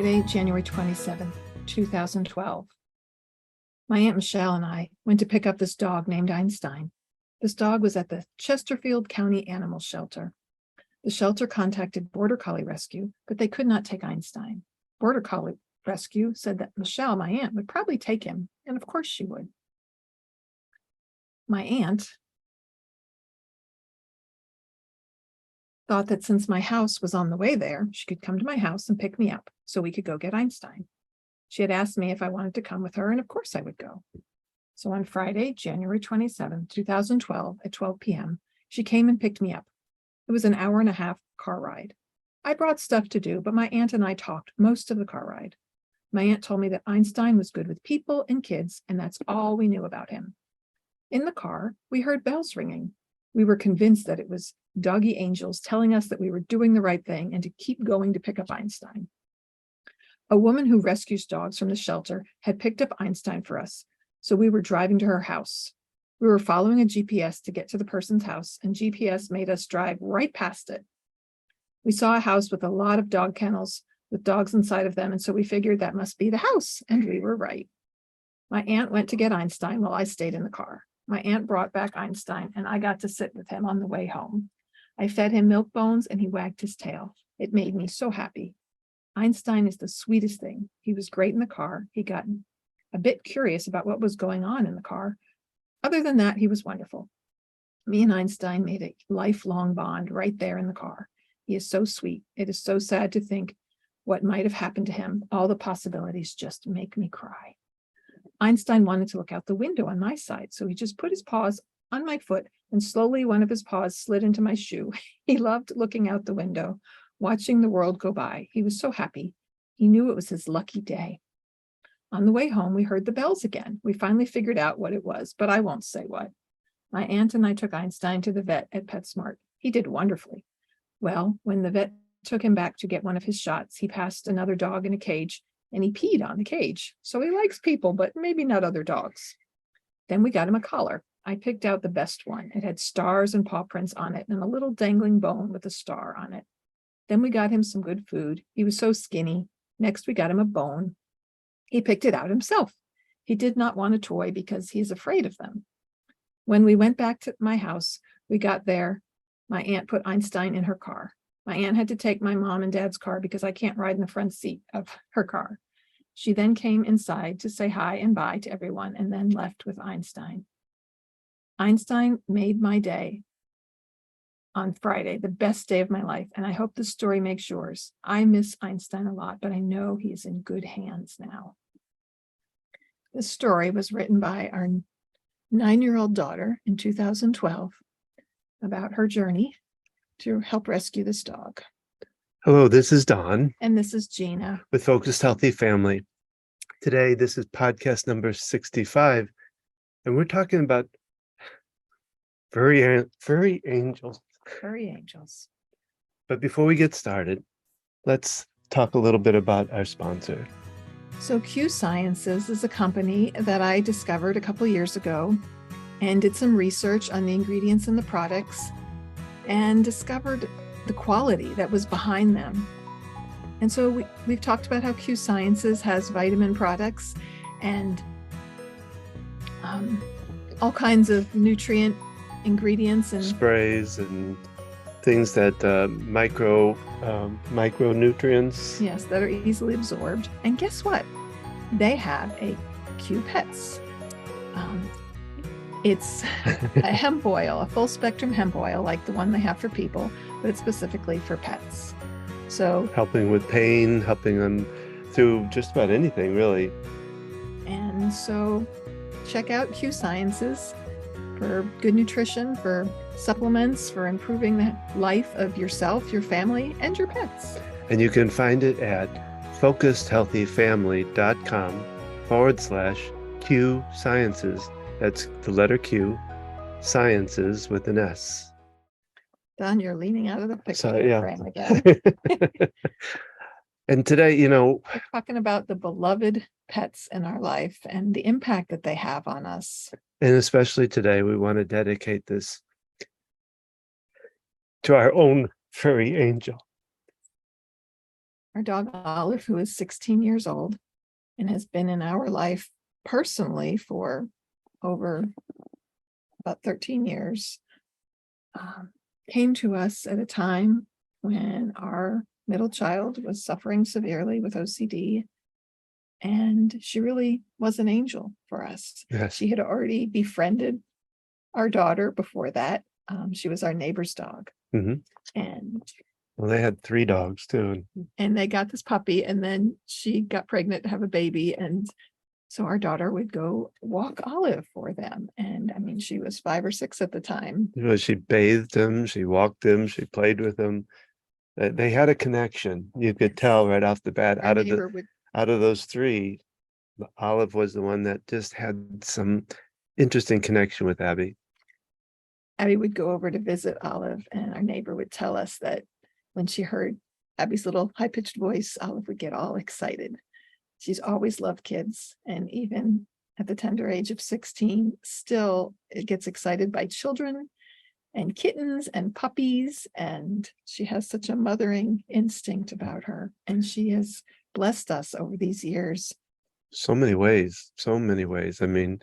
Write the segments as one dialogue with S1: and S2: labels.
S1: Friday, January 27th, 2012. My Aunt Michelle and I went to pick up this dog named Einstein. This dog was at the Chesterfield County Animal Shelter. The shelter contacted Border Collie Rescue, but they could not take Einstein. Border Collie Rescue said that Michelle, my aunt, would probably take him, and of course she would. My aunt thought that since my house was on the way there, she could come to my house and pick me up so we could go get Einstein. She had asked me if I wanted to come with her, and of course I would go. So on Friday, January 27, 2012, at 12 p.m., she came and picked me up. It was an hour-and-a-half car ride. I brought stuff to do, but my aunt and I talked most of the car ride. My aunt told me that Einstein was good with people and kids, and that's all we knew about him. In the car, we heard bells ringing. We were convinced that it was doggy angels telling us that we were doing the right thing and to keep going to pick up Einstein. A woman who rescues dogs from the shelter had picked up Einstein for us, so we were driving to her house. We were following a GPS to get to the person's house, and GPS made us drive right past it. We saw a house with a lot of dog kennels with dogs inside of them, and so we figured that must be the house, and we were right. My aunt went to get Einstein while I stayed in the car. My aunt brought back Einstein, and I got to sit with him on the way home. I fed him milk bones, and he wagged his tail. It made me so happy. Einstein is the sweetest thing. He was great in the car. He got a bit curious about what was going on in the car. Other than that, he was wonderful. Me and Einstein made a lifelong bond right there in the car. He is so sweet. It is so sad to think what might have happened to him. All the possibilities just make me cry. Einstein wanted to look out the window on my side, so he just put his paws on my foot, and slowly one of his paws slid into my shoe. He loved looking out the window, watching the world go by. He was so happy. He knew it was his lucky day. On the way home, we heard the bells again. We finally figured out what it was, but I won't say what. My aunt and I took Einstein to the vet at PetSmart. He did wonderfully. Well, when the vet took him back to get one of his shots, he passed another dog in a cage, and he peed on the cage. So he likes people, but maybe not other dogs. Then we got him a collar. I picked out the best one. It had stars and paw prints on it and a little dangling bone with a star on it. Then we got him some good food. He was so skinny. Next, we got him a bone. He picked it out himself. He did not want a toy because he is afraid of them. When we went back to my house, we got there. My aunt put Einstein in her car. My aunt had to take my mom and dad's car because I can't ride in the front seat of her car. She then came inside to say hi and bye to everyone and then left with Einstein. Einstein made my day on Friday, the best day of my life, and I hope the story makes yours. I miss Einstein a lot, but I know he is in good hands now. This story was written by our 9-year-old daughter in 2012 about her journey to help rescue this dog.
S2: Hello, this is Don.
S1: And this is Gina.
S2: With Focused Healthy Family. Today, this is podcast number 65, and we're talking about furry angels.
S1: Furry angels.
S2: But before we get started, let's talk a little bit about our sponsor.
S1: So Q Sciences is a company that I discovered a couple years ago and did some research on the ingredients in the products and discovered the quality that was behind them. And so we've talked about how Q Sciences has vitamin products and all kinds of nutrient ingredients and
S2: sprays and things that micronutrients.
S1: Yes, that are easily absorbed. And guess what? They have a Q Pets. It's a hemp oil, a full spectrum hemp oil like the one they have for people, but it's specifically for pets. So
S2: helping with pain, helping them through just about anything, really.
S1: And so check out Q Sciences for good nutrition, for supplements, for improving the life of yourself, your family, and your pets.
S2: And you can find it at focusedhealthyfamily.com/Q Sciences. That's the letter Q, Sciences with an S.
S1: Don, you're leaning out of the picture frame again.
S2: And today,
S1: we're talking about the beloved pets in our life and the impact that they have on us.
S2: And especially today, we want to dedicate this to our own furry angel.
S1: our dog Olive, who is 16 years old and has been in our life personally for over about 13 years, came to us at a time when our middle child was suffering severely with OCD. And she really was an angel for us.
S2: Yes.
S1: She had already befriended our daughter before that. She was our neighbor's dog.
S2: Mhm.
S1: And
S2: Well, they had 3 dogs too.
S1: they got this puppy, and then she got pregnant to have a baby. And so our daughter would go walk Olive for them. And I mean, she was 5 or 6 at the time.
S2: You know, she bathed him, she walked him, she played with him. They had a connection. You could tell right off the bat.
S1: Our neighbor would,
S2: Out of those 3, Olive was the one that just had some interesting connection with Abby.
S1: Abby would go over to visit Olive, and our neighbor would tell us that when she heard Abby's little high-pitched voice, Olive would get all excited. She's always loved kids, and even at the tender age of 16, still it gets excited by children and kittens and puppies, and she has such a mothering instinct about her, and she has blessed us over these years.
S2: So many ways, so many ways. I mean,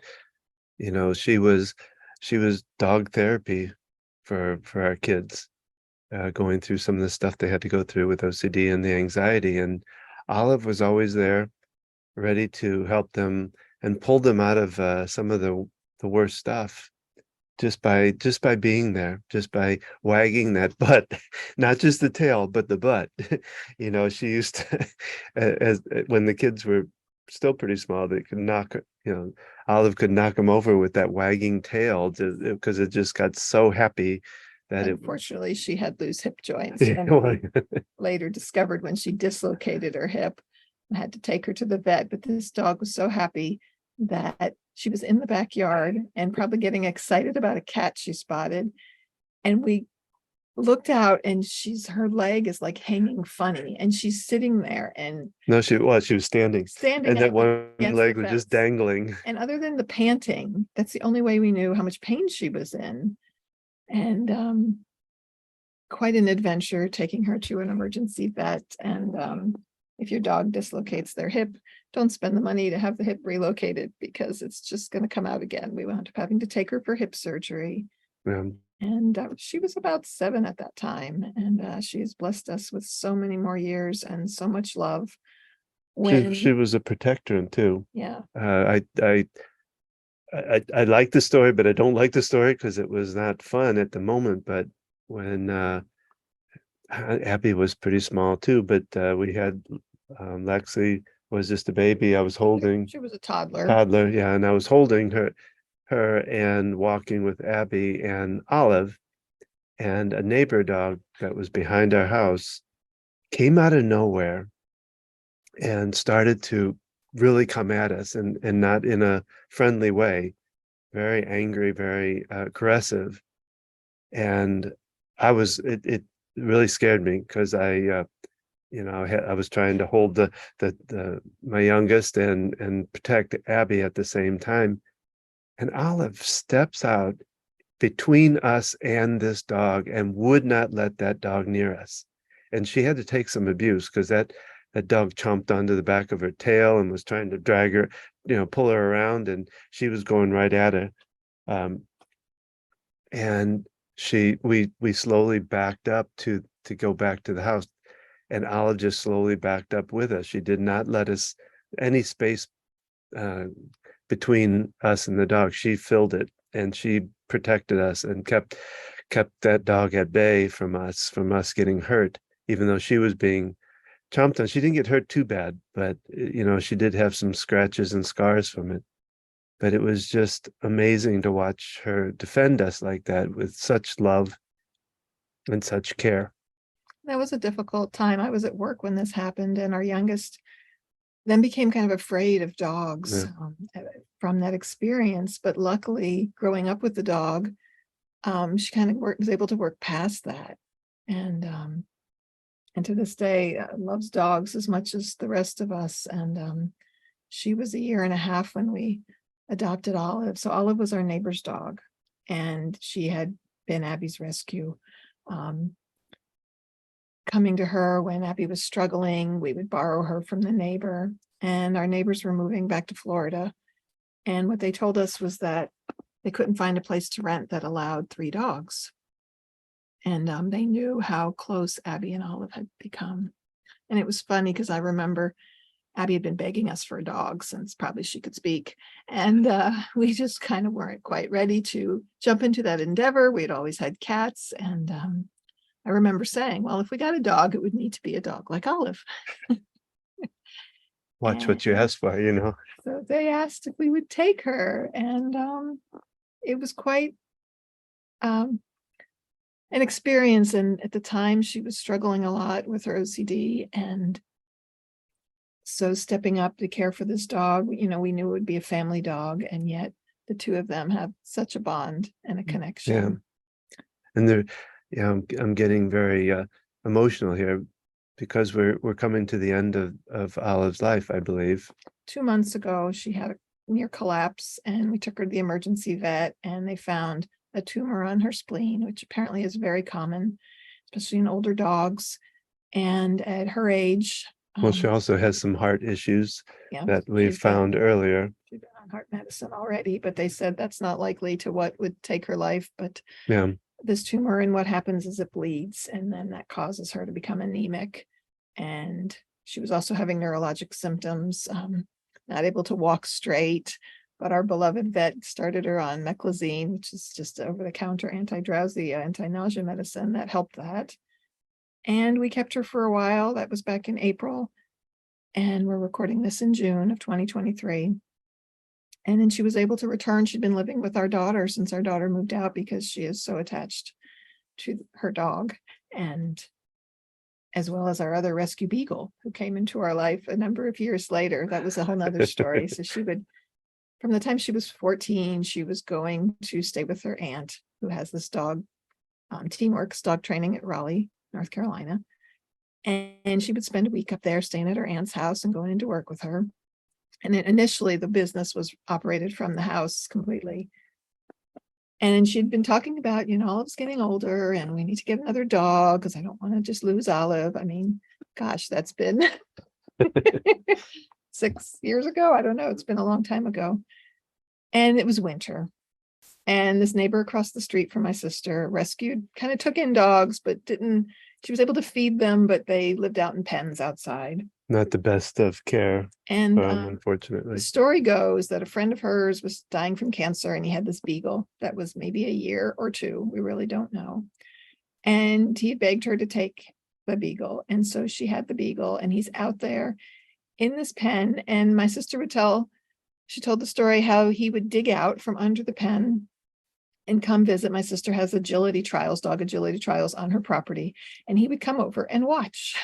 S2: you know, she was dog therapy for our kids, going through some of the stuff they had to go through with OCD and the anxiety. And Olive was always there, ready to help them and pull them out of some of the worst stuff, just by being there, just by wagging that butt, not just the tail, but the butt. You know, she used to, as when the kids were still pretty small, they could knock, you know, Olive could knock them over with that wagging tail because it just got so happy that
S1: Unfortunately, she had loose hip joints,
S2: it.
S1: and we later discovered when she dislocated her hip and had to take her to the vet. But this dog was so happy that she was in the backyard and probably getting excited about a cat she spotted. And we looked out, and her leg is like hanging funny, and she's sitting there, and
S2: No, she was standing, and that one leg was just dangling.
S1: And other than the panting, that's the only way we knew how much pain she was in. And quite an adventure taking her to an emergency vet. And if your dog dislocates their hip, don't spend the money to have the hip relocated, because it's just going to come out again. We wound up having to take her for hip surgery. And she was about 7 at that time, and she has blessed us with so many more years and so much love.
S2: She was a protector too.
S1: Yeah.
S2: I like the story, but I don't like the story because it was not fun at the moment. But when Abby was pretty small too, but we had Lexi was just a baby. I was holding.
S1: She was a toddler.
S2: Yeah, and I was holding her and walking with Abby and Olive, and a neighbor dog that was behind our house came out of nowhere and started to really come at us, and not in a friendly way, very angry, very aggressive. And it really scared me because I was trying to hold my youngest and protect Abby at the same time. And Olive steps out between us and this dog and would not let that dog near us. And she had to take some abuse because that dog chomped onto the back of her tail and was trying to drag her, pull her around, and she was going right at her. And we slowly backed up to go back to the house, and Olive just slowly backed up with us. She did not let us any space between us and the dog. She filled it, and she protected us and kept that dog at bay from us getting hurt, even though she was being chomped on. She didn't get hurt too bad, but she did have some scratches and scars from it. But it was just amazing to watch her defend us like that with such love and such care.
S1: That was a difficult time. I was at work when this happened, and our youngest then became kind of afraid of dogs from that experience. But luckily, growing up with the dog, she kind of was able to work past that. And to this day, loves dogs as much as the rest of us. And she was 1.5 years when we adopted Olive. So Olive was our neighbor's dog, and she had been Abby's rescue. coming to her when Abby was struggling. We would borrow her from the neighbor, and our neighbors were moving back to Florida. And what they told us was that they couldn't find a place to rent that allowed 3 dogs. And they knew how close Abby and Olive had become. And it was funny because I remember Abby had been begging us for a dog since probably she could speak. And we just kind of weren't quite ready to jump into that endeavor. We had always had cats. And I remember saying, well, if we got a dog, it would need to be a dog like Olive.
S2: Watch what you ask for, you know.
S1: So they asked if we would take her. And it was quite an experience. And at the time, she was struggling a lot with her OCD. And so stepping up to care for this dog, we knew it would be a family dog. And yet the 2 of them have such a bond and a connection.
S2: Yeah. And I'm getting very emotional here because we're coming to the end of Olive's life, I believe.
S1: 2 months ago, she had a near collapse, and we took her to the emergency vet, and they found a tumor on her spleen, which apparently is very common, especially in older dogs. And at her age,
S2: well, she also has some heart issues that we found earlier.
S1: She's been on heart medicine already, but they said that's not likely to what would take her life. But
S2: yeah,
S1: this tumor, and what happens is it bleeds, and then that causes her to become anemic. And she was also having neurologic symptoms, not able to walk straight. But our beloved vet started her on meclizine, which is just over-the-counter anti-drowsy, anti-nausea medicine that helped that. And we kept her for a while. That was back in April. And we're recording this in June of 2023. And then she was able to return. She'd been living with our daughter since our daughter moved out because she is so attached to her dog. And as well as our other rescue beagle who came into our life a number of years later. That was a whole nother story. So she would, from the time she was 14, she was going to stay with her aunt who has this dog, Teamworks dog training at Raleigh, North Carolina. And she would spend a week up there staying at her aunt's house and going into work with her. And then initially the business was operated from the house completely. And she'd been talking about, Olive's getting older and we need to get another dog because I don't want to just lose Olive. I mean, gosh, that's been 6 years ago. I don't know. It's been a long time ago. And it was winter. And this neighbor across the street from my sister kind of took in dogs, but she was able to feed them, but they lived out in pens outside.
S2: Not the best of care,
S1: and
S2: unfortunately.
S1: The story goes that a friend of hers was dying from cancer, and he had this beagle that was maybe a year or 2. We really don't know. And he begged her to take the beagle. And so she had the beagle, and he's out there in this pen. And my sister she told the story how he would dig out from under the pen and come visit. My sister has dog agility trials on her property. And he would come over and watch.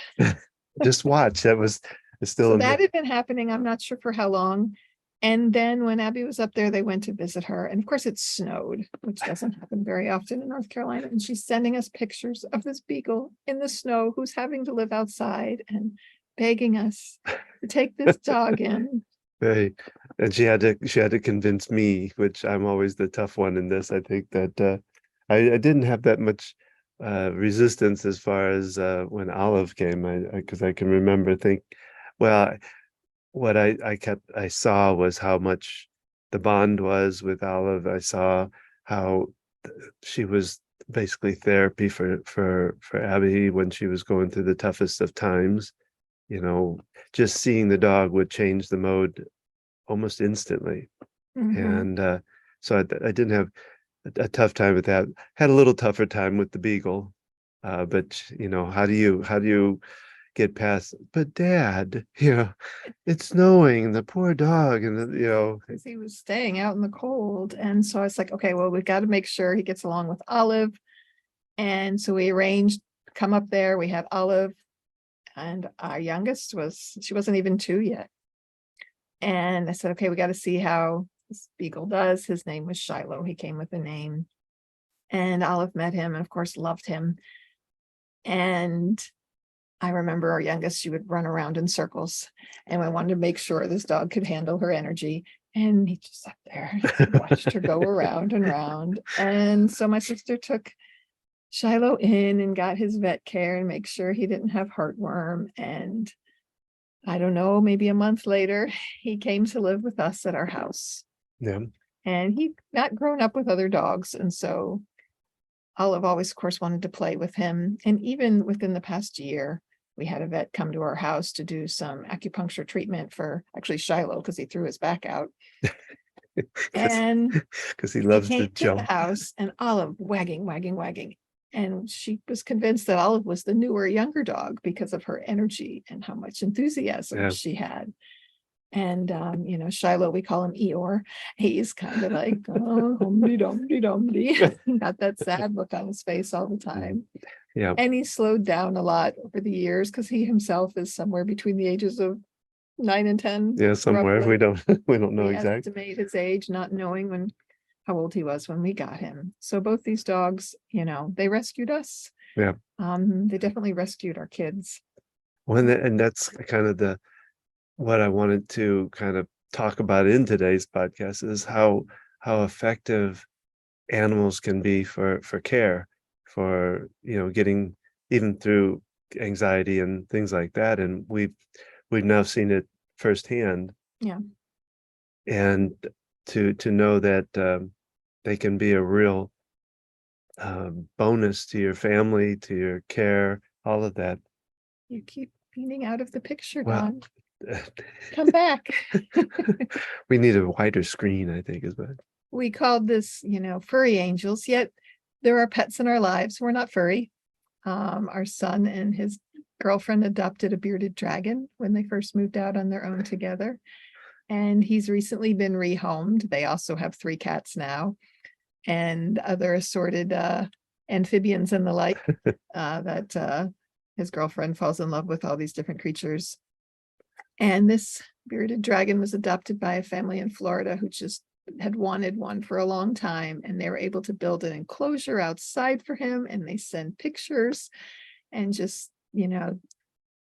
S2: Just watch. That was still.
S1: So that had been happening. I'm not sure for how long. And then when Abby was up there, they went to visit her. And of course it snowed, which doesn't happen very often in North Carolina. And she's sending us pictures of this beagle in the snow who's having to live outside and begging us to take this dog in.
S2: Right. And she had to convince me, which I'm always the tough one in this. I think that I didn't have that much resistance as far as when Olive came, because I can remember what I saw was how much the bond was with Olive. I saw how she was basically therapy for Abby when she was going through the toughest of times. Just seeing the dog would change the mode almost instantly.
S1: Mm-hmm.
S2: And so I didn't have a tough time with that. Had a little tougher time with the beagle, but how do you get past? But Dad, it's snowing. The poor dog, and
S1: because he was staying out in the cold, and so I was like, okay, well, we've got to make sure he gets along with Olive, and so we arranged to come up there. We had Olive, and our youngest she wasn't even 2 yet, and I said, okay, we got to see how this beagle does. His name was Shiloh. He came with a name, and Olive met him and of course loved him. And I remember our youngest, she would run around in circles, and I wanted to make sure this dog could handle her energy. And he just sat there and watched her go around and round. And so my sister Shiloh in and got his vet care and make sure he didn't have heartworm. And I don't know, maybe a month later, he came to live with us at our house.
S2: Yeah.
S1: And he not grown up with other dogs. And so Olive always, of course, wanted to play with him. And even within the past year, we had a vet come to our house to do some acupuncture treatment for actually Shiloh because he threw his back out. And
S2: because he
S1: he
S2: loves to
S1: came to the
S2: jump.
S1: house and Olive wagging, wagging, wagging. And she was convinced that Olive was the newer, younger dog because of her energy and how much enthusiasm she had. And, Shiloh, we call him Eeyore. He's kind of like, oh, humdy dumdy dumdy. Got that sad look on his face all the time.
S2: Yeah.
S1: And he slowed down a lot over the years because he himself is somewhere between the ages of 9 and 10.
S2: Yeah, somewhere.
S1: Roughly.
S2: We don't know
S1: We
S2: exactly.
S1: estimate his age, not knowing how old he was when we got him. So both these dogs, they rescued us.
S2: Yeah.
S1: They definitely rescued our kids.
S2: And that's kind of what I wanted to kind of talk about in today's podcast is how effective animals can be for care, for getting even through anxiety and things like that. And we've now seen it firsthand.
S1: Yeah.
S2: And to know that they can be a real bonus to your family, to your care, all of that.
S1: You keep being out of the picture,
S2: Well,
S1: Don. Come back.
S2: We need a wider screen, I think, is what
S1: We called this, furry angels, yet there are pets in our lives. We're not furry. Our son and his girlfriend adopted a bearded dragon when they first moved out on their own together. And he's recently been rehomed. They also have 3 cats now and other assorted amphibians and the like that his girlfriend falls in love with all these different creatures. And this bearded dragon was adopted by a family in Florida who just had wanted one for a long time. And they were able to build an enclosure outside for him. And they send pictures and just,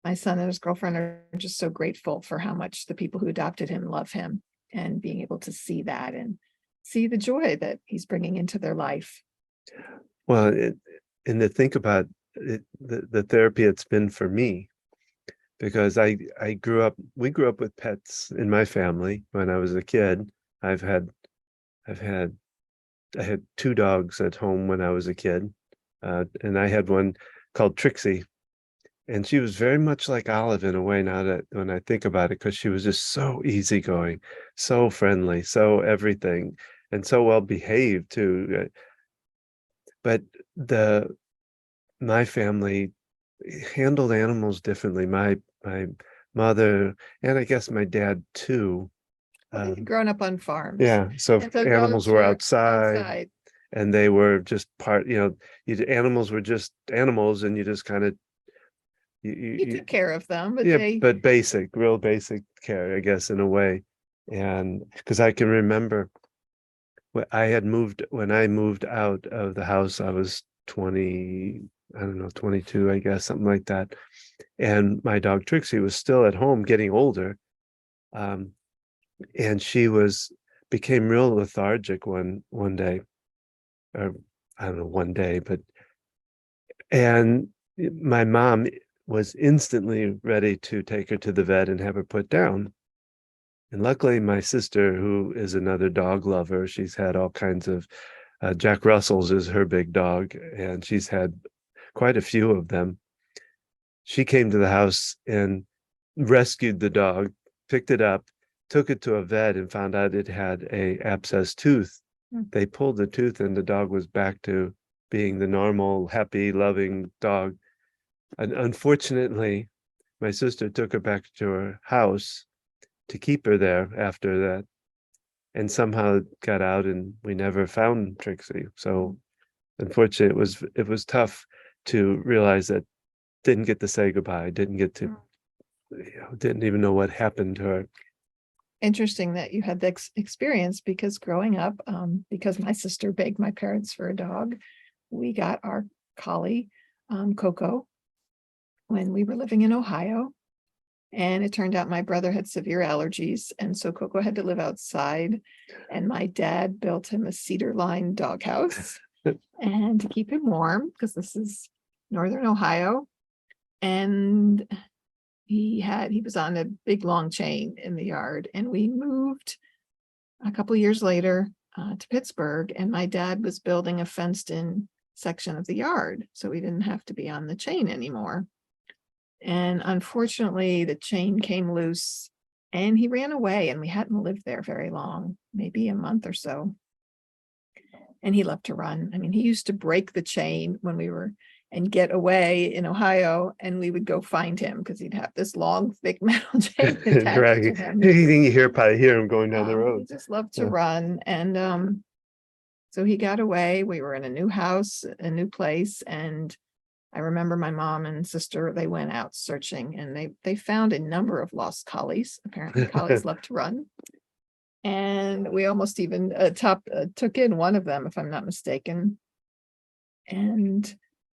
S1: my son and his girlfriend are just so grateful for how much the people who adopted him love him and being able to see that and see the joy that he's bringing into their life.
S2: Well, and to think about it, the therapy it's been for me, because we grew up with pets in my family when I was a kid. I had 2 dogs at home when I was a kid, and I had one called Trixie, and she was very much like Olive in a way. Now that when I think about it, because she was just so easygoing, so friendly, so everything, and so well behaved too. But my family handled animals differently. My mother, and I guess my dad too.
S1: Grown up on farms.
S2: Yeah, so animals were outside, and they were just part. Animals were just animals, and you just kind of
S1: you took care of them, but
S2: but real basic care, I guess, in a way. And because I can remember when I moved out of the house, I was 20, I don't know, 22, I guess, something like that. And my dog Trixie was still at home, getting older. And she became real lethargic one day, or I don't know, one day, and my mom was instantly ready to take her to the vet and have her put down. And luckily, my sister, who is another dog lover, she's had all kinds of, Jack Russell's is her big dog, and she's had quite a few of them. She came to the house and rescued the dog, picked it up, took it to a vet, and found out it had a abscessed tooth. They pulled the tooth, and the dog was back to being the normal, happy, loving dog. And unfortunately, my sister took her back to her house to keep her there after that, and somehow got out, and we never found Trixie. So unfortunately, it was tough to realize that. Didn't get to say goodbye, didn't even know what happened to her.
S1: Interesting that you had this experience, because growing up, because my sister begged my parents for a dog, we got our collie, Coco, when we were living in Ohio. And it turned out my brother had severe allergies. And so Coco had to live outside. And my dad built him a cedar lined doghouse. and to keep him warm, because this is northern Ohio. And he was on a big long chain in the yard, and we moved a couple of years later to Pittsburgh, and my dad was building a fenced in section of the yard, so we didn't have to be on the chain anymore. And unfortunately, the chain came loose and he ran away, and we hadn't lived there very long, maybe a month or so. And he loved to run. I mean, he used to break the chain when we were and get away in Ohio, and we would go find him because he'd have this long, thick metal chain attached to
S2: Dragging.
S1: him.
S2: Anything you hear, probably hear him going down the
S1: He
S2: road.
S1: just loved to
S2: Yeah.
S1: run. And so he got away. We were in a new house, a new place. And I remember my mom and sister, they went out searching, and they found a number of lost collies. Apparently collies love to run. And we almost even took in one of them, if I'm not mistaken. And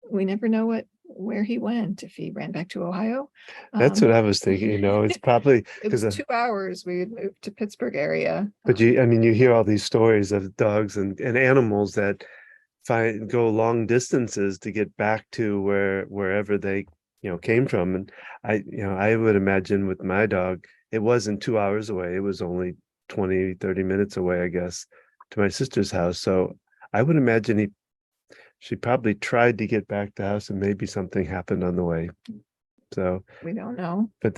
S1: we never know where he went, if he ran back to Ohio.
S2: That's what I was thinking, it's probably
S1: It was
S2: because
S1: 2 hours. We had moved to Pittsburgh area.
S2: but you hear all these stories of dogs and animals that go long distances to get back to wherever they came from. And I would imagine with my dog, it wasn't 2 hours away, it was only 20-30 minutes away, I guess, to my sister's house. So I would imagine she probably tried to get back to the house, and maybe something happened on the way. So
S1: we don't know.
S2: But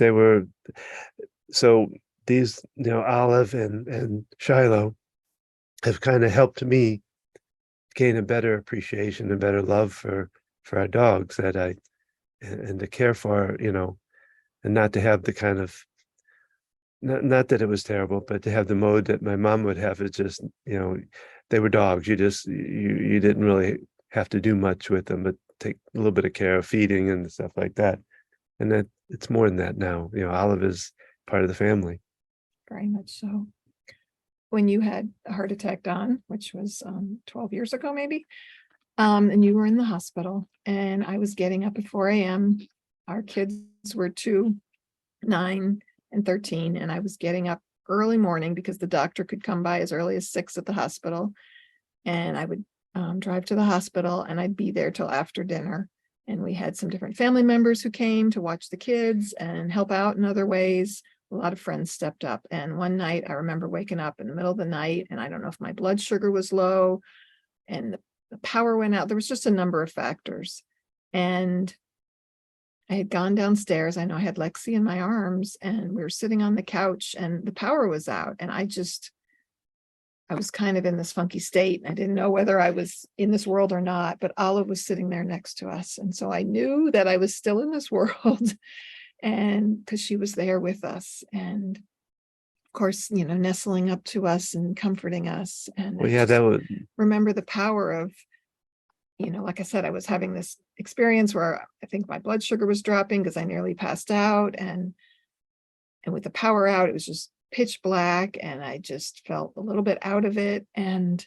S2: so these, Olive and Shiloh have kind of helped me gain a better appreciation and better love for our dogs and to care for, and not to have the kind of, not that it was terrible, but to have the mode that my mom would have. It's just, they were dogs. You didn't really have to do much with them, but take a little bit of care of feeding and stuff like that. And that it's more than that now. Olive is part of the family.
S1: Very much so. When you had a heart attack, Don, which was 12 years ago, maybe, and you were in the hospital, and I was getting up at 4 a.m. Our kids were 2, 9, and 13, and I was getting up early morning because the doctor could come by as early as 6 at the hospital, and I would drive to the hospital, and I'd be there till after dinner. And we had some different family members who came to watch the kids and help out in other ways. A lot of friends stepped up. And one night I remember waking up in the middle of the night, and I don't know if my blood sugar was low and the power went out. There was just a number of factors. And I had gone downstairs. I know I had Lexi in my arms, and we were sitting on the couch, and the power was out. And I was kind of in this funky state. I didn't know whether I was in this world or not, but Olive was sitting there next to us. And so I knew that I was still in this world, and because she was there with us, and of course, nestling up to us and comforting us. And
S2: Well, yeah, that was,
S1: remember the power of, like I said, I was having this experience where I think my blood sugar was dropping because I nearly passed out. And with the power out, it was just pitch black, and I just felt a little bit out of it, and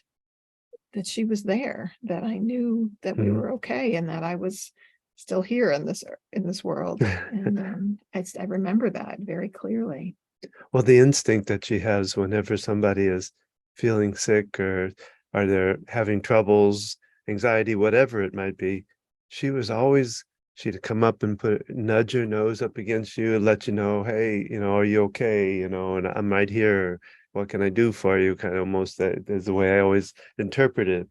S1: that she was there, that I knew that we were okay, and that I was still here in this world. And I remember that very clearly.
S2: Well, the instinct that she has whenever somebody is feeling sick or they're having troubles, anxiety, whatever it might be, she'd come up and nudge her nose up against you and let you know, hey, are you okay? And I'm right here. What can I do for you? Kind of almost that is the way I always interpret it,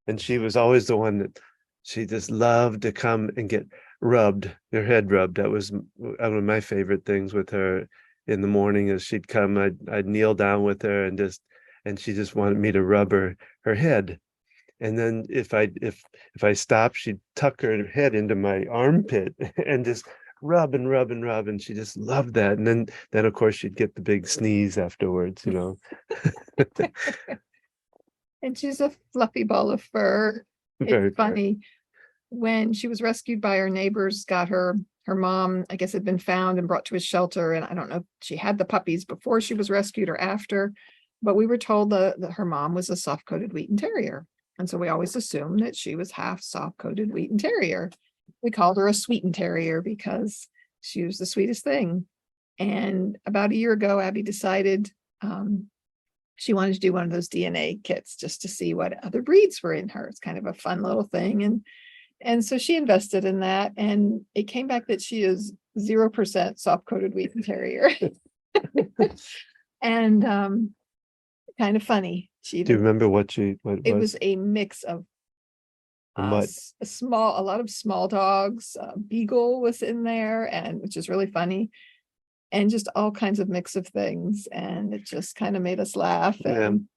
S2: and she was always the one that she just loved to come and get rubbed, her head rubbed. That was one of my favorite things with her in the morning. Is she'd come, I'd kneel down with her and she just wanted me to rub her head. And then if I stopped, she'd tuck her head into my armpit and just rub and rub and rub, and she just loved that. And then of course she'd get the big sneeze afterwards,
S1: And she's a fluffy ball of fur. It's funny. When she was rescued by her neighbors, got her mom, I guess, had been found and brought to a shelter. And I don't know if she had the puppies before she was rescued or after, but we were told that her mom was a soft-coated Wheaten Terrier. And so we always assumed that she was half soft-coated Wheaten Terrier. We called her a Sweeten Terrier because she was the sweetest thing. And about a year ago, Abby decided she wanted to do one of those DNA kits just to see what other breeds were in her. It's kind of a fun little thing. And so she invested in that, and it came back that she is 0% soft-coated Wheaten Terrier. And kind of funny. She
S2: Do you
S1: even,
S2: remember what it
S1: it
S2: was?
S1: was a mix of
S2: What?
S1: a lot of small dogs. Beagle was in there, and which is really funny, and just all kinds of mix of things, and it just kind of made us laugh. And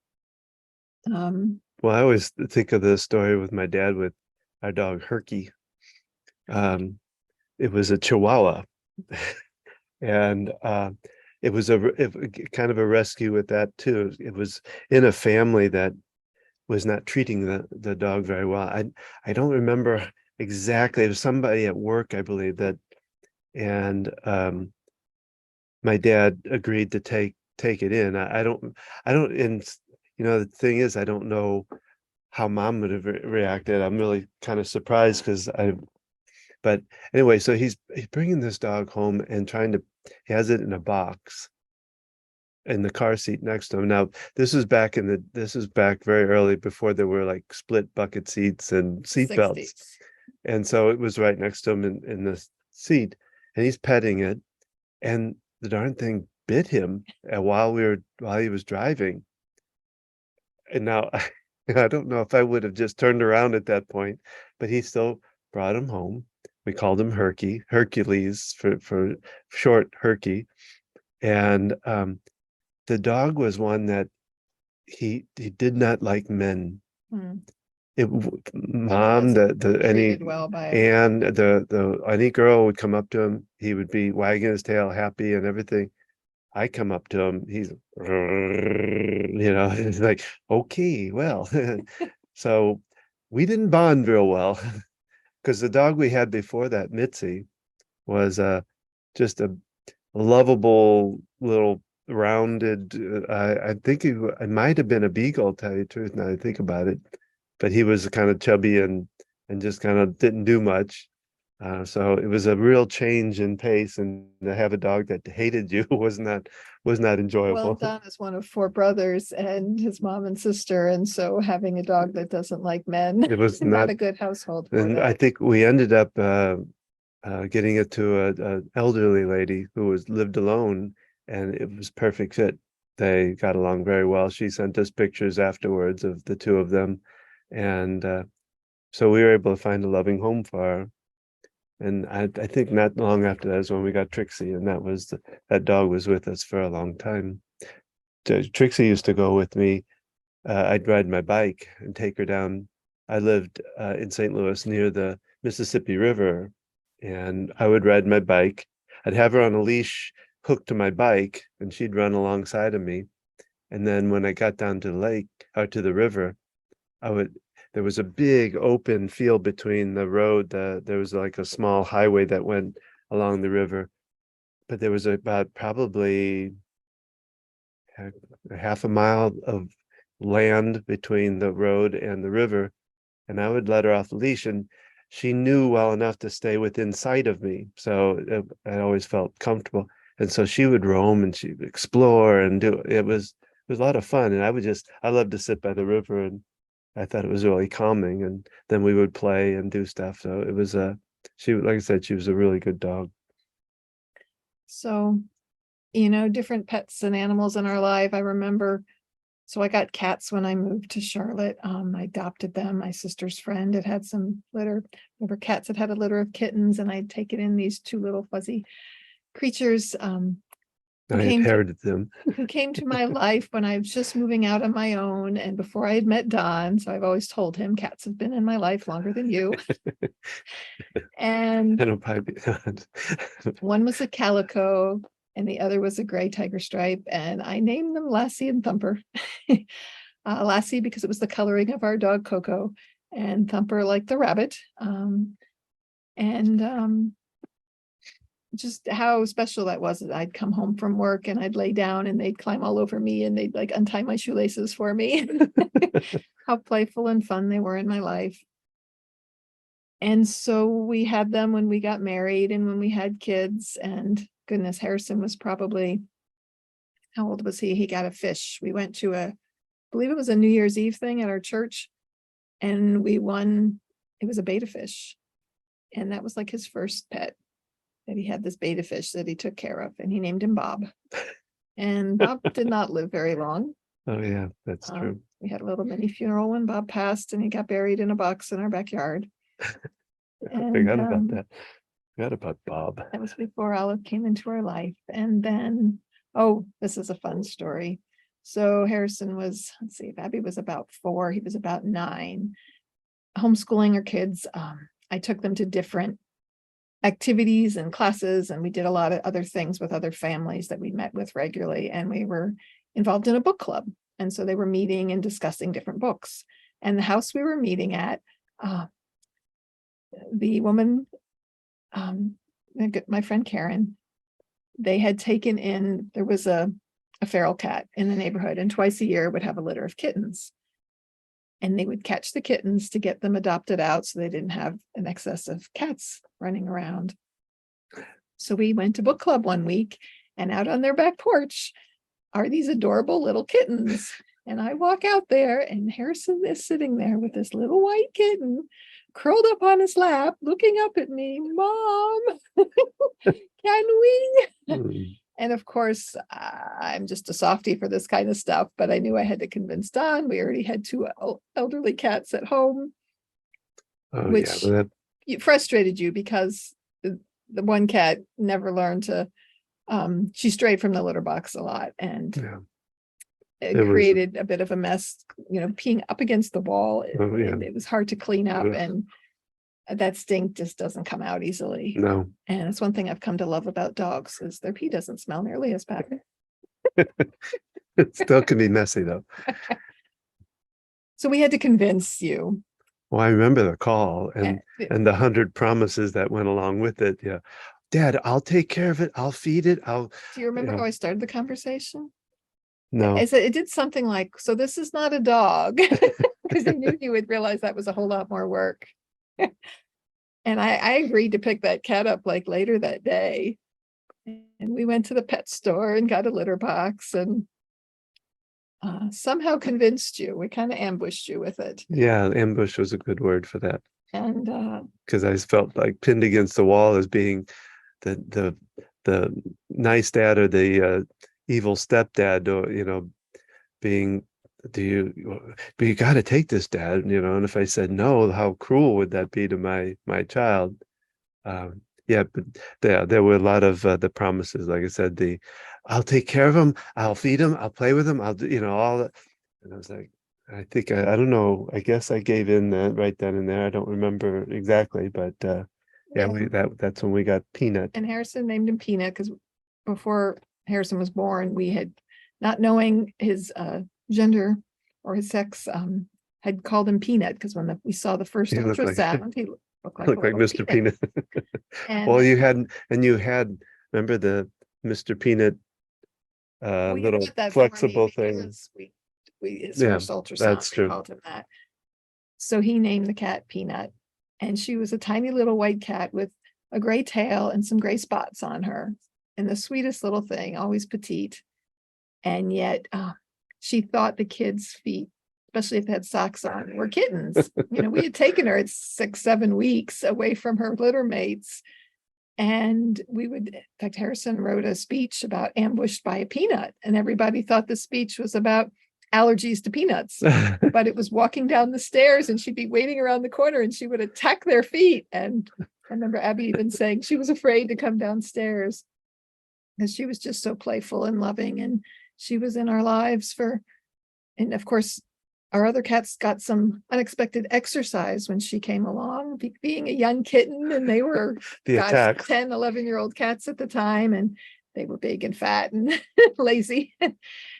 S2: Well, I always think of the story with my dad with our dog Herky. It was a Chihuahua, and it was kind of a rescue with that too. It was in a family that was not treating the dog very well. I don't remember exactly. It was somebody at work, I believe, that, and my dad agreed to take it in. I don't, and the thing is, I don't know how mom would have reacted. I'm really kind of surprised because but anyway, so he's bringing this dog home and he has it in a box in the car seat next to him. Now, this is back very early, before there were like split bucket seats and seat belts.
S1: 60s.
S2: And so it was right next to him in the seat, and he's petting it, and the darn thing bit him while he was driving. And now I don't know if I would have just turned around at that point, but he still brought him home. We called him Hercules for short, Herky. And the dog was one that he did not like men. Mom,
S1: Treated well by
S2: and any girl would come up to him, he would be wagging his tail, happy and everything. I come up to him, he's it's like, okay, well. So we didn't bond real well, because the dog we had before that, Mitzi, was just a lovable little rounded, I think it might have been a beagle, to tell you the truth, now I think about it, but he was kind of chubby and just kind of didn't do much. So it was a real change in pace, and to have a dog that hated you was not
S1: Well,
S2: enjoyable.
S1: Don is one of 4 brothers and his mom and sister, and so having a dog that doesn't like men
S2: It was
S1: not a good household for
S2: and I
S1: that.
S2: think we ended up getting it to a elderly lady who lived alone, and it was perfect fit. They got along very well. She sent us pictures afterwards of the two of them, and so we were able to find a loving home for her. And I think not long after that is when we got Trixie, and that dog was with us for a long time. Trixie used to go with me. I'd ride my bike and take her down. I lived in St. Louis near the Mississippi River, and I would ride my bike. I'd have her on a leash hooked to my bike, and she'd run alongside of me. And then when I got down to the lake or to the river, there was a big open field between the road. There was like a small highway that went along the river, but there was about probably a half a mile of land between the road and the river. And I would let her off the leash, and she knew well enough to stay within sight of me. So I always felt comfortable. And so she would roam and she'd explore and it was a lot of fun. And I loved to sit by the river, and I thought it was really calming. And then we would play and do stuff. So it was like I said, she was a really good dog.
S1: So, different pets and animals in our life. I remember, so I got cats when I moved to Charlotte. I adopted them. My sister's friend had had some litter. There were cats that had a litter of kittens, and I'd taken in these 2 little fuzzy creatures.
S2: I inherited them.
S1: Who came to my life when I was just moving out on my own and before I had met Don. So I've always told him cats have been in my life longer than you. And
S2: I don't probably
S1: one was a calico and the other was a gray tiger stripe. And I named them Lassie and Thumper. Lassie because it was the coloring of our dog Coco, and Thumper like the rabbit. Just how special that was. I'd come home from work and I'd lay down and they'd climb all over me and they'd like untie my shoelaces for me. How playful and fun they were in my life. And so we had them when we got married and when we had kids, and goodness, Harrison was probably how old was he? He got a fish. We went to I believe it was a New Year's Eve thing at our church, and we won. It was a betta fish. And that was like his first pet, that he had this betta fish that he took care of, and he named him Bob. And Bob did not live very long.
S2: Oh yeah, that's true.
S1: We had a little mini funeral when Bob passed, and he got buried in a box in our backyard.
S2: I forgot about that. Forgot about Bob.
S1: That was before Olive came into our life. And then, oh, this is a fun story. So Harrison was, let's see, if Abby was about 4, he was about 9. Homeschooling our kids. I took them to different activities and classes, and we did a lot of other things with other families that we met with regularly, and we were involved in a book club. And so they were meeting and discussing different books. And the house we were meeting at, the woman, my friend Karen, they had taken in, there was a feral cat in the neighborhood, and twice a year would have a litter of kittens. And they would catch the kittens to get them adopted out so they didn't have an excess of cats running around. So we went to book club one week, and out on their back porch are these adorable little kittens. And I walk out there, and Harrison is sitting there with this little white kitten curled up on his lap, looking up at me, Mom, can we? And of course, I'm just a softie for this kind of stuff, but I knew I had to convince Don. We already had 2 elderly cats at home, which frustrated you because the one cat never learned to, she strayed from the litter box a lot, and it created a bit of a mess, peeing up against the wall. And it was hard to clean up, and that stink just doesn't come out easily.
S2: No.
S1: And it's one thing I've come to love about dogs, is their pee doesn't smell nearly as bad.
S2: It still can be messy though.
S1: So we had to convince you.
S2: Well, I remember the call and the 100 promises that went along with it. Yeah. Dad, I'll take care of it. I'll feed it.
S1: Do you remember how I started the conversation?
S2: No.
S1: I said, it did something like, so this is not a dog, because I knew you would realize that was a whole lot more work. And I agreed to pick that cat up like later that day. And we went to the pet store and got a litter box, and somehow convinced you. We kind of ambushed you with it.
S2: Yeah, ambush was a good word for that.
S1: And
S2: because I felt like pinned against the wall as being the nice dad or the evil stepdad, or being, but you got to take this, Dad, and if I said no, how cruel would that be to my child? But there were a lot of the promises. Like I said, I'll take care of him, I'll feed him, I'll play with him, I'll do all that. And I was like, I think I don't know, I guess I gave in right then and there. I don't remember exactly, but that's when we got Peanut.
S1: And Harrison named him Peanut because before Harrison was born, we had, not knowing his gender or his sex, had called him Peanut, because when we saw the first ultrasound, he looked like
S2: Mr. Peanut. Well, you had remember the Mr. Peanut little flexible thing.
S1: His first ultrasound,
S2: that's true.
S1: Called him that. So he named the cat Peanut, and she was a tiny little white cat with a gray tail and some gray spots on her, and the sweetest little thing, always petite. And yet she thought the kids' feet, especially if they had socks on, were kittens. We had taken her at 6-7 weeks away from her litter mates. And in fact, Harrison wrote a speech about ambushed by a peanut, and everybody thought the speech was about allergies to peanuts, but it was walking down the stairs, and she'd be waiting around the corner, and she would attack their feet. And I remember Abby even saying she was afraid to come downstairs because she was just so playful and loving, and she was in our lives and of course, our other cats got some unexpected exercise when she came along, being a young kitten, and they were 10, 11-year-old cats at the time, and they were big and fat and lazy,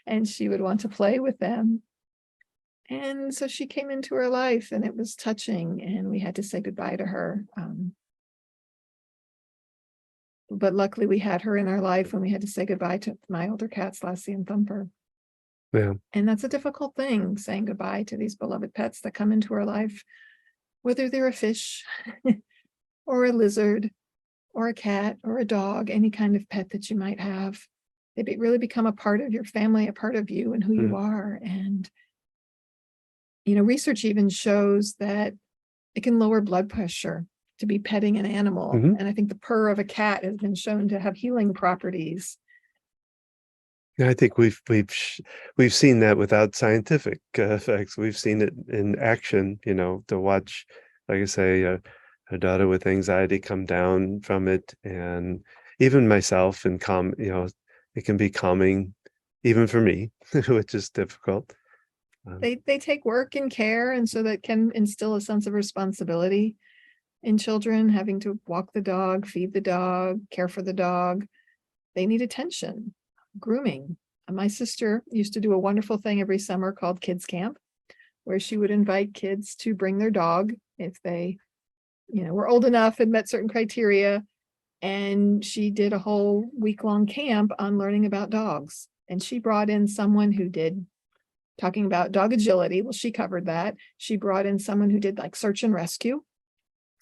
S1: and she would want to play with them. And so she came into her life, and it was touching, and we had to say goodbye to her. But luckily we had her in our life when we had to say goodbye to my older cats, Lassie and Thumper.
S2: Yeah.
S1: And that's a difficult thing, saying goodbye to these beloved pets that come into our life, whether they're a fish or a lizard or a cat or a dog, any kind of pet that you might have. really become a part of your family, a part of you and who you are. And, research even shows that it can lower blood pressure to be petting an animal. And I think the purr of a cat has been shown to have healing properties.
S2: Yeah, I think we've seen that without scientific effects. We've seen it in action, to watch, like I say, a daughter with anxiety come down from it, and even myself, and it can be calming, even for me, which is difficult.
S1: They take work and care, and so that can instill a sense of responsibility in children, having to walk the dog, feed the dog, care for the dog. They need attention, grooming. My sister used to do a wonderful thing every summer called Kids Camp, where she would invite kids to bring their dog if they, were old enough and met certain criteria. And she did a whole week-long camp on learning about dogs. And she brought in someone who did talking about dog agility. Well, she covered that. She brought in someone who did like search and rescue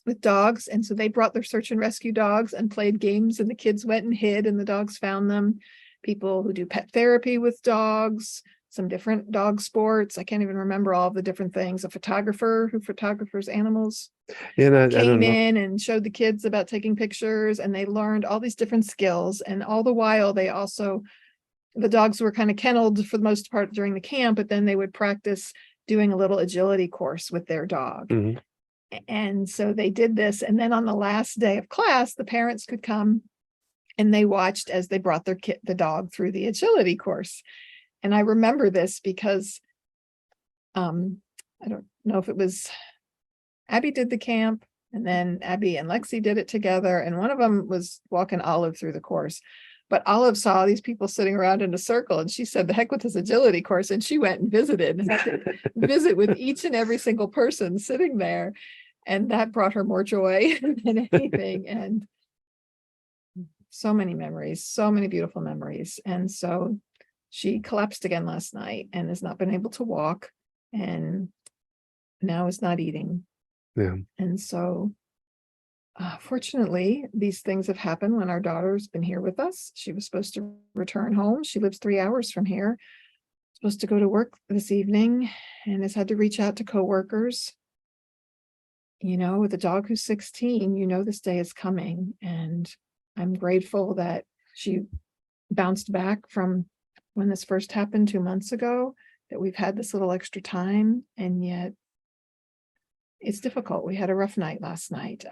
S1: with dogs. And so they brought their search and rescue dogs and played games, and the kids went and hid and the dogs found them. People who do pet therapy with dogs, some different dog sports. I can't even remember all of the different things. A photographer who photographers animals came in and showed the kids about taking pictures, and they learned all these different skills. And all the while, the dogs were kind of kenneled for the most part during the camp, but then they would practice doing a little agility course with their dog. And so they did this. And then on the last day of class, the parents could come and they watched as they brought the dog through the agility course. And I remember this because I don't know if it was Abby did the camp, and then Abby and Lexi did it together. And one of them was walking Olive through the course. But Olive saw these people sitting around in a circle, and she said, the heck with this agility course. And she went and visited and had to visit with each and every single person sitting there. And that brought her more joy than anything. And so many memories, so many beautiful memories. And so she collapsed again last night and has not been able to walk, and now is not eating.
S2: Yeah.
S1: And so fortunately, these things have happened when our daughter's been here with us. She was supposed to return home. She lives 3 hours from here. Supposed to go to work this evening and has had to reach out to coworkers. With a dog who's 16, this day is coming. And I'm grateful that she bounced back from when this first happened 2 months ago, that we've had this little extra time. And yet it's difficult. We had a rough night last night.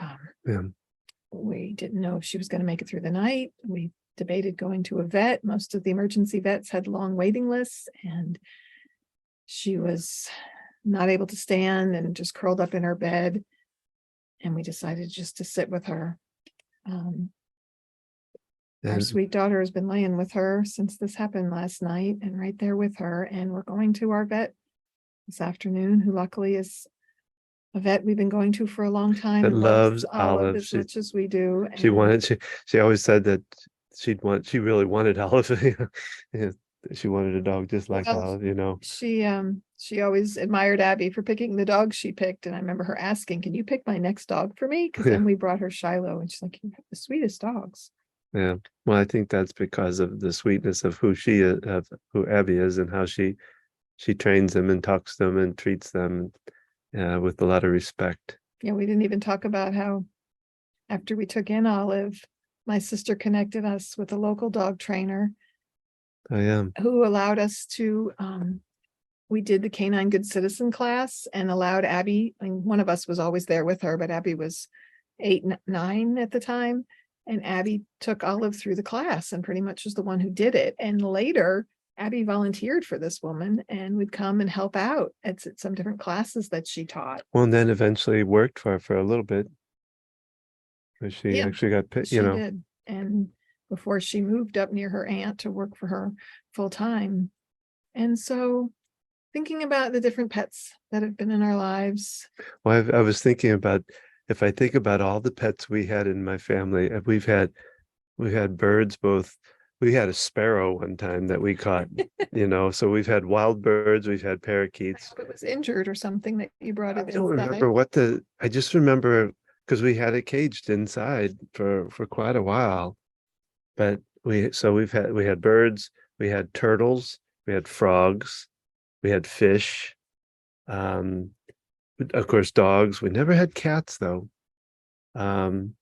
S1: We didn't know if she was going to make it through the night. We debated going to a vet. Most of the emergency vets had long waiting lists, and she was not able to stand and just curled up in her bed. And we decided just to sit with her. Our sweet daughter has been laying with her since this happened last night, and right there with her. And we're going to our vet this afternoon, who luckily is a vet we've been going to for a long time.
S2: That
S1: and
S2: loves
S1: Olive
S2: Olive
S1: as much as we do.
S2: She always said that she really wanted Olive. Yeah, she wanted a dog just like Olive,
S1: She always admired Abby for picking the dog she picked. And I remember her asking, can you pick my next dog for me? Because then we brought her Shiloh, and she's like, you have the sweetest dogs.
S2: Yeah. Well, I think that's because of the sweetness of who she is, of who Abby is, and how she trains them and talks them and treats them with a lot of respect.
S1: Yeah, we didn't even talk about how after we took in Olive, my sister connected us with a local dog trainer.
S2: Oh, yeah.
S1: Who allowed us to, we did the Canine Good Citizen class and allowed Abby, one of us was always there with her, but Abby was 8, 9 at the time. And Abby took Olive through the class and pretty much was the one who did it. And later, Abby volunteered for this woman and would come and help out at some different classes that she taught.
S2: Well, and then eventually worked for her for a little bit. But she actually got picked,
S1: She did. And before she moved up near her aunt to work for her full time. And so thinking about the different pets that have been in our lives.
S2: Well, I was thinking about, if I think about all the pets we had in my family, we had birds both. We had a sparrow one time that we caught, so we've had wild birds, we've had parakeets.
S1: It was injured or something that you brought it.
S2: I don't remember I just remember because we had it caged inside for quite a while. But we had birds, we had turtles, we had frogs, we had fish, um, of course, dogs. We never had cats though. Um,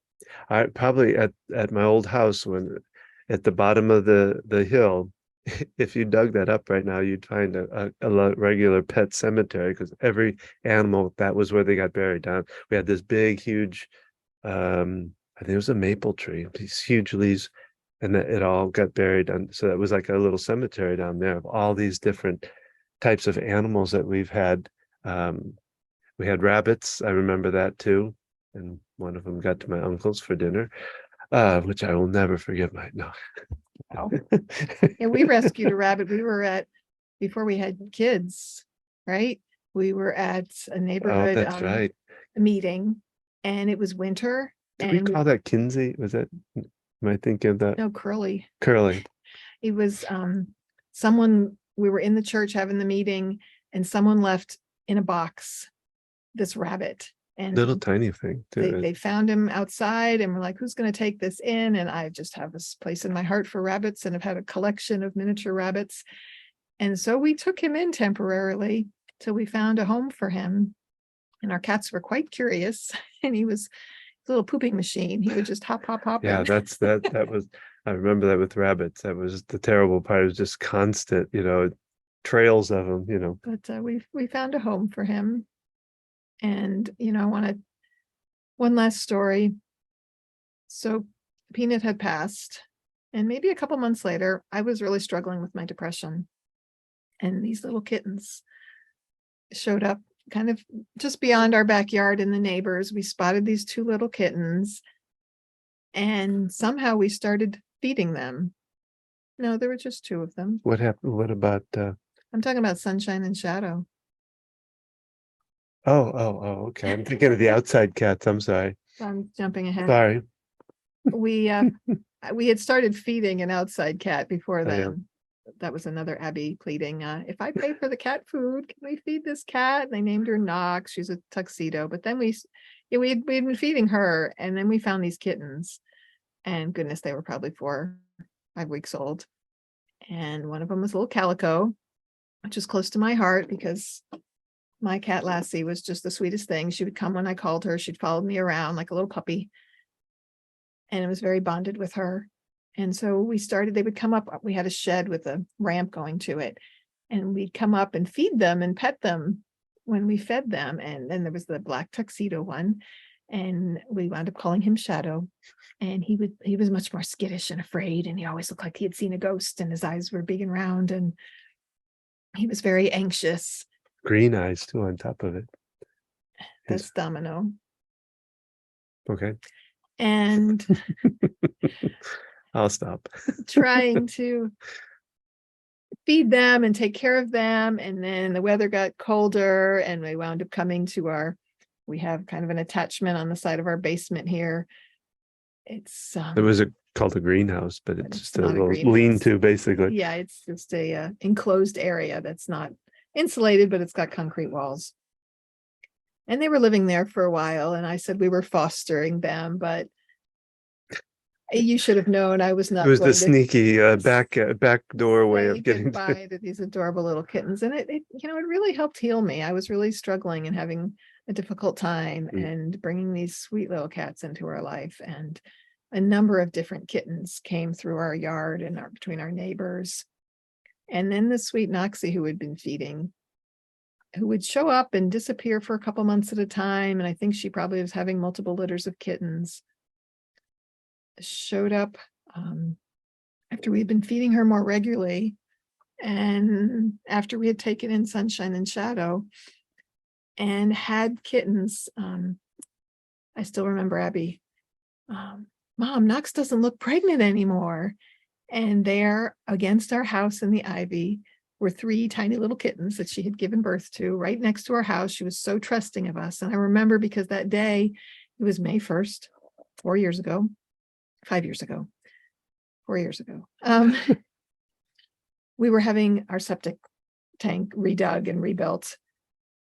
S2: I probably at my old house when at the bottom of the hill, if you dug that up right now, you'd find a regular pet cemetery because every animal that was where they got buried down. We had this big, huge, I think it was a maple tree, these huge leaves, and that it all got buried. And so it was like a little cemetery down there of all these different types of animals that we've had. Um, we had rabbits. I remember that too. And one of them got to my uncle's for dinner, which I will never forget. No.
S1: Wow. Yeah, we rescued a rabbit. We were at, before we had kids, right? We were at a
S2: Oh,
S1: neighborhood
S2: that's right.
S1: meeting, and it was winter.
S2: Did we
S1: And
S2: call that Kinsey? Was that, am I thinking of that?
S1: no, Curly.
S2: Curly.
S1: It was someone, we were in the church having the meeting, and someone left in a box this rabbit. And
S2: Little tiny thing too.
S1: they found him outside and were like, who's going to take this in? And I just have this place in my heart for rabbits and have had a collection of miniature rabbits. And so we took him in temporarily till we found a home for him. And our cats were quite curious. And he was a little pooping machine. He would just hop, hop, hop.
S2: Yeah, that was, I remember that with rabbits. That was the terrible part. It was just constant, trails of them.
S1: But we found a home for him. And, I wanted one last story. So Peanut had passed, and maybe a couple months later, I was really struggling with my depression. And these little kittens showed up kind of just beyond our backyard in the neighbors. We spotted these two little kittens, and somehow we started feeding them. No, there were just two of them.
S2: What happened? What about
S1: I'm talking about Sunshine and Shadow.
S2: Oh, okay. I'm thinking of the outside cats. I'm sorry.
S1: I'm jumping ahead.
S2: Sorry.
S1: We had started feeding an outside cat before
S2: Oh, yeah.
S1: then. That was another Abby pleading, if I pay for the cat food, can we feed this cat? And they named her Knox. She's a tuxedo. But then we'd been feeding her, and then we found these kittens, and goodness, they were probably 4 or 5 weeks old. And one of them was a little calico, which is close to my heart because my cat Lassie was just the sweetest thing. She would come when I called her. She'd follow me around like a little puppy. And it was very bonded with her. And so they would come up. We had a shed with a ramp going to it. And we'd come up and feed them and pet them when we fed them. And then there was the black tuxedo one. And we wound up calling him Shadow. And he was much more skittish and afraid. And he always looked like he had seen a ghost, and his eyes were big and round. And he was very anxious.
S2: Green eyes too on top of it.
S1: That's Domino.
S2: Okay.
S1: And
S2: I'll stop.
S1: trying to feed them and take care of them. And then the weather got colder, and we wound up coming to we have kind of an attachment on the side of our basement here. It's
S2: It was called a greenhouse, but it's just a little lean-to basically.
S1: Yeah, it's just a enclosed area that's not insulated, but it's got concrete walls. And they were living there for a while, and I said we were fostering them, but you should have known I was not.
S2: It was the sneaky back door way of getting
S1: by to these adorable little kittens, and it really helped heal me. I was really struggling and having a difficult time, and bringing these sweet little cats into our life, and a number of different kittens came through our yard and between our neighbors. And then the sweet Noxie, who had been feeding, who would show up and disappear for a couple months at a time. And I think she probably was having multiple litters of kittens, showed up after we'd been feeding her more regularly. And after we had taken in Sunshine and Shadow and had kittens, I still remember Abby, Mom, Knox doesn't look pregnant anymore. And there against our house in the ivy were 3 tiny little kittens that she had given birth to right next to our house. She was so trusting of us. And I remember because that day, it was May 1st, 4 years ago, 5 years ago, 4 years ago. We were having our septic tank redug and rebuilt.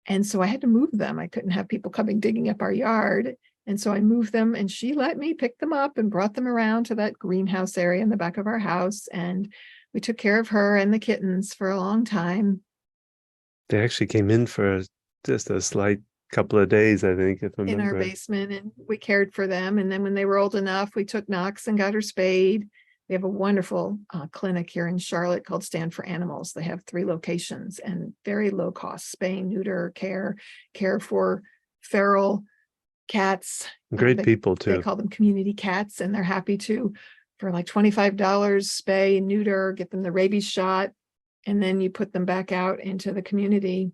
S1: And so I had to move them. I couldn't have people coming digging up our yard. And so I moved them, and she let me pick them up and brought them around to that greenhouse area in the back of our house. And we took care of her and the kittens for a long time.
S2: They actually came in for just a slight couple of days, I think, if I
S1: In our
S2: remember.
S1: basement, and we cared for them. And then when they were old enough, we took Knox and got her spayed. We have a wonderful clinic here in Charlotte called Stand for Animals. They have 3 locations and very low cost spay, neuter care for feral cats.
S2: Great people
S1: They
S2: too.
S1: call them community cats, and they're happy to, for like $25, spay, neuter, get them the rabies shot, and then you put them back out into the community.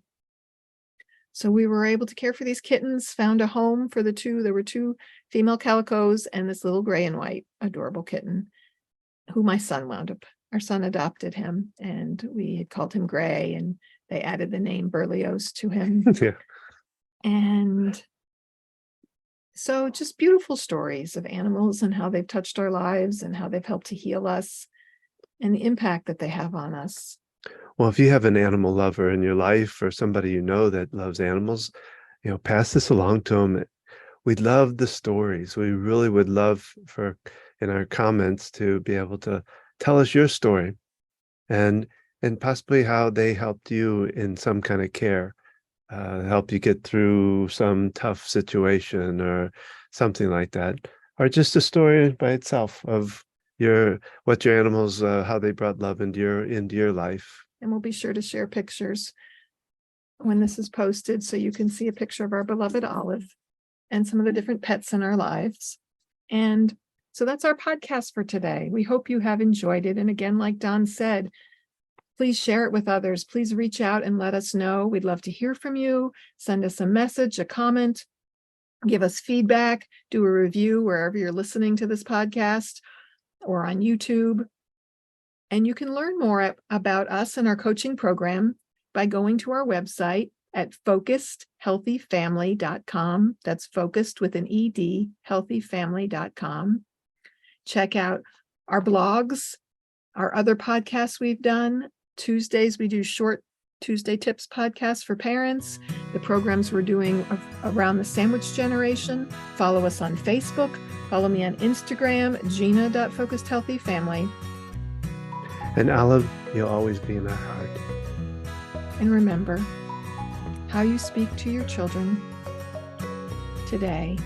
S1: So we were able to care for these kittens, found a home for the 2. There were 2 female calicos and this little gray and white adorable kitten who my son our son adopted him, and we had called him Gray, and they added the name Berlioz to him.
S2: Yeah.
S1: And so just beautiful stories of animals and how they've touched our lives and how they've helped to heal us and the impact that they have on us.
S2: Well, if you have an animal lover in your life or somebody you know that loves animals, pass this along to them. We'd love the stories. We really would love for in our comments to be able to tell us your story and possibly how they helped you in some kind of care, help you get through some tough situation or something like that, or just a story by itself of what your animals, how they brought love into your life.
S1: And we'll be sure to share pictures when this is posted, so you can see a picture of our beloved Olive and some of the different pets in our lives. And so that's our podcast for today. We hope you have enjoyed it. And again, like Don said, please share it with others. Please reach out and let us know. We'd love to hear from you. Send us a message, a comment, give us feedback, do a review wherever you're listening to this podcast or on YouTube. And you can learn more about us and our coaching program by going to our website at focusedhealthyfamily.com. That's focused with an ED, healthyfamily.com. Check out our blogs, our other podcasts we've done. Tuesdays, we do short Tuesday Tips podcasts for parents. The programs we're doing around the sandwich generation. Follow us on Facebook. Follow me on Instagram, gina.focusedhealthyfamily.
S2: And Olive, you'll always be in our heart.
S1: And remember, how you speak to your children today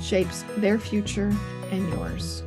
S1: shapes their future and yours.